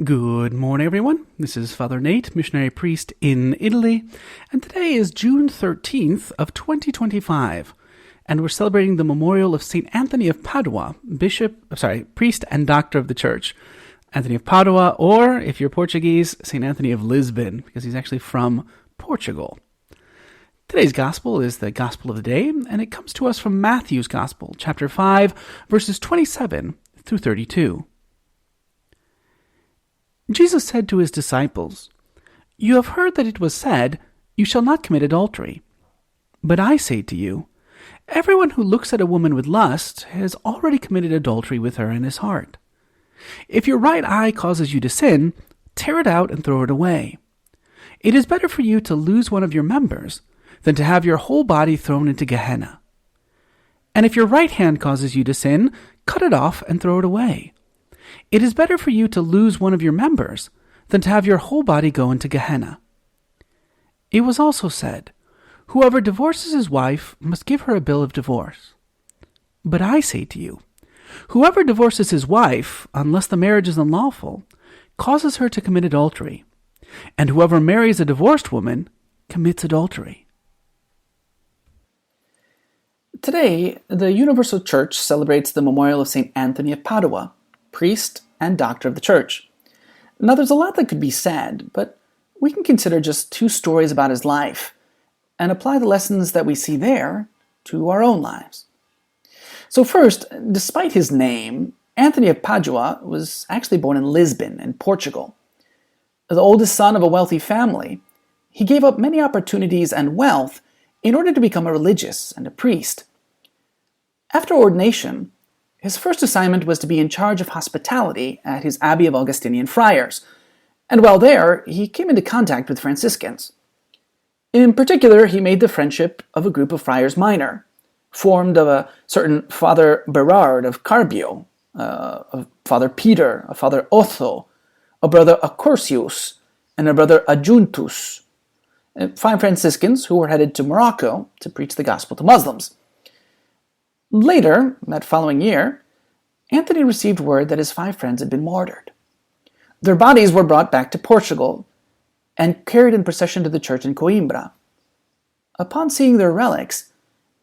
Good morning, everyone. This is Father Nate, missionary priest in Italy, and today is June 13th of 2025, and we're celebrating the memorial of St. Anthony of Padua, priest and doctor of the Church. Anthony of Padua, or, if you're Portuguese, St. Anthony of Lisbon, because he's actually from Portugal. Today's Gospel is the Gospel of the day, and it comes to us from Matthew's Gospel, chapter 5, verses 27 through 32. Jesus said to his disciples, "You have heard that it was said, 'You shall not commit adultery.' But I say to you, everyone who looks at a woman with lust has already committed adultery with her in his heart. If your right eye causes you to sin, tear it out and throw it away. It is better for you to lose one of your members than to have your whole body thrown into Gehenna. And if your right hand causes you to sin, cut it off and throw it away. It is better for you to lose one of your members than to have your whole body go into Gehenna. It was also said, 'Whoever divorces his wife must give her a bill of divorce.' But I say to you, whoever divorces his wife, unless the marriage is unlawful, causes her to commit adultery, and whoever marries a divorced woman commits adultery." Today, the Universal Church celebrates the memorial of St. Anthony of Padua, priest and doctor of the Church. Now, there's a lot that could be said, but we can consider just two stories about his life and apply the lessons that we see there to our own lives. So first, despite his name, Anthony of Padua was actually born in Lisbon, in Portugal. The oldest son of a wealthy family, he gave up many opportunities and wealth in order to become a religious and a priest. After ordination, his first assignment was to be in charge of hospitality at his abbey of Augustinian friars, and while there, he came into contact with Franciscans. In particular, he made the friendship of a group of friars minor, formed of a certain Father Berard of Carbio, a Father Peter, a Father Otho, a brother Accursius, and a brother Adjuntus, 5 Franciscans who were headed to Morocco to preach the gospel to Muslims. Later, that following year, Anthony received word that his 5 friends had been martyred. Their bodies were brought back to Portugal and carried in procession to the church in Coimbra. Upon seeing their relics,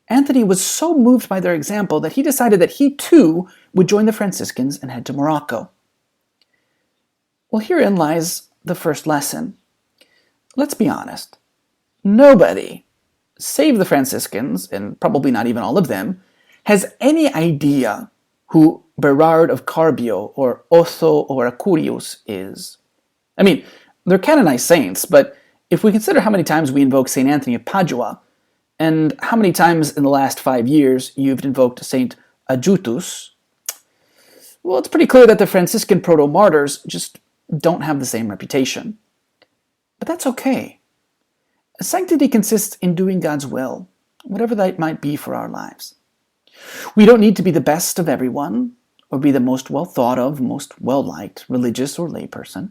Anthony was so moved by their example that he decided that he too would join the Franciscans and head to Morocco. Well, herein lies the first lesson. Let's be honest. Nobody, save the Franciscans, and probably not even all of them, has any idea who Berard of Carbio or Otho or Accurius is. I mean, they're canonized saints, but if we consider how many times we invoke St. Anthony of Padua, and how many times in the last 5 years you've invoked St. Adjutus, well, it's pretty clear that the Franciscan proto-martyrs just don't have the same reputation. But that's okay. Sanctity consists in doing God's will, whatever that might be for our lives. We don't need to be the best of everyone, or be the most well-thought of, most well-liked, religious or layperson.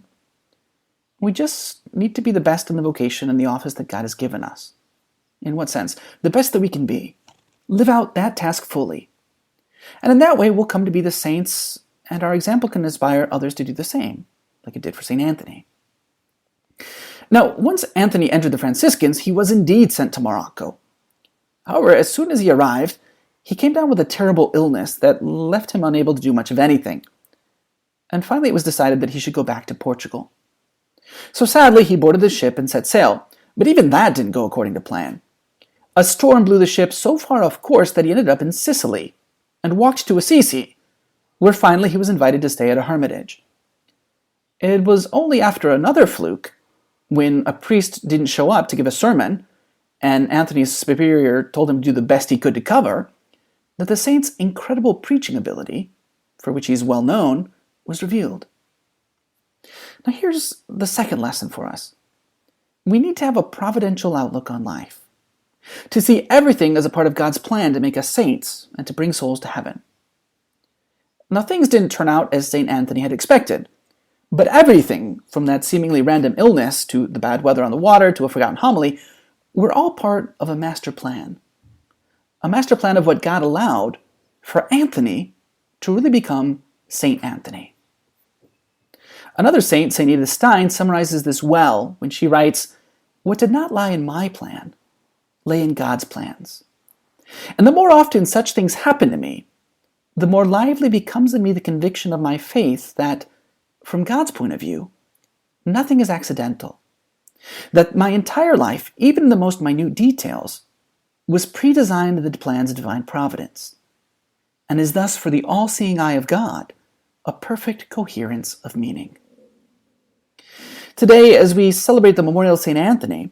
We just need to be the best in the vocation and the office that God has given us. In what sense? The best that we can be. Live out that task fully. And in that way, we'll come to be the saints, and our example can inspire others to do the same, like it did for St. Anthony. Now, once Anthony entered the Franciscans, he was indeed sent to Morocco. However, as soon as he arrived, he came down with a terrible illness that left him unable to do much of anything. And finally it was decided that he should go back to Portugal. So sadly, he boarded the ship and set sail, but even that didn't go according to plan. A storm blew the ship so far off course that he ended up in Sicily and walked to Assisi, where finally he was invited to stay at a hermitage. It was only after another fluke, when a priest didn't show up to give a sermon, and Anthony's superior told him to do the best he could to cover, that the saint's incredible preaching ability, for which he's well known, was revealed. Now here's the second lesson for us. We need to have a providential outlook on life, to see everything as a part of God's plan to make us saints and to bring souls to heaven. Now things didn't turn out as St. Anthony had expected, but everything, from that seemingly random illness to the bad weather on the water to a forgotten homily, were all part of a master plan. A master plan of what God allowed for Anthony to really become St. Anthony. Another saint, St. Edith Stein, summarizes this well when she writes, "What did not lie in my plan lay in God's plans. And the more often such things happen to me, the more lively becomes in me the conviction of my faith that, from God's point of view, nothing is accidental. That my entire life, even in the most minute details, was predesigned in the plans of divine providence, and is thus for the all-seeing eye of God a perfect coherence of meaning." Today, as we celebrate the memorial of St. Anthony,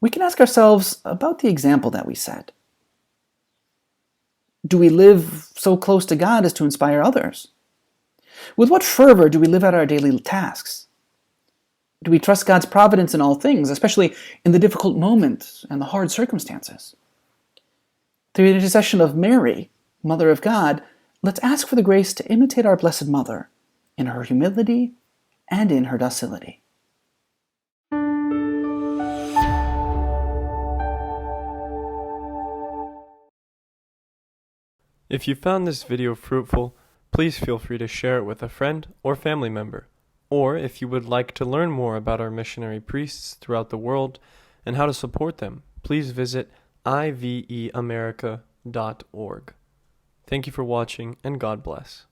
we can ask ourselves about the example that we set. Do we live so close to God as to inspire others? With what fervor do we live out our daily tasks? Do we trust God's providence in all things, especially in the difficult moments and the hard circumstances? Through the intercession of Mary, Mother of God, let's ask for the grace to imitate our Blessed Mother in her humility and in her docility. If you found this video fruitful, please feel free to share it with a friend or family member. Or if you would like to learn more about our missionary priests throughout the world and how to support them, please visit iveamerica.org. Thank you for watching, and God bless.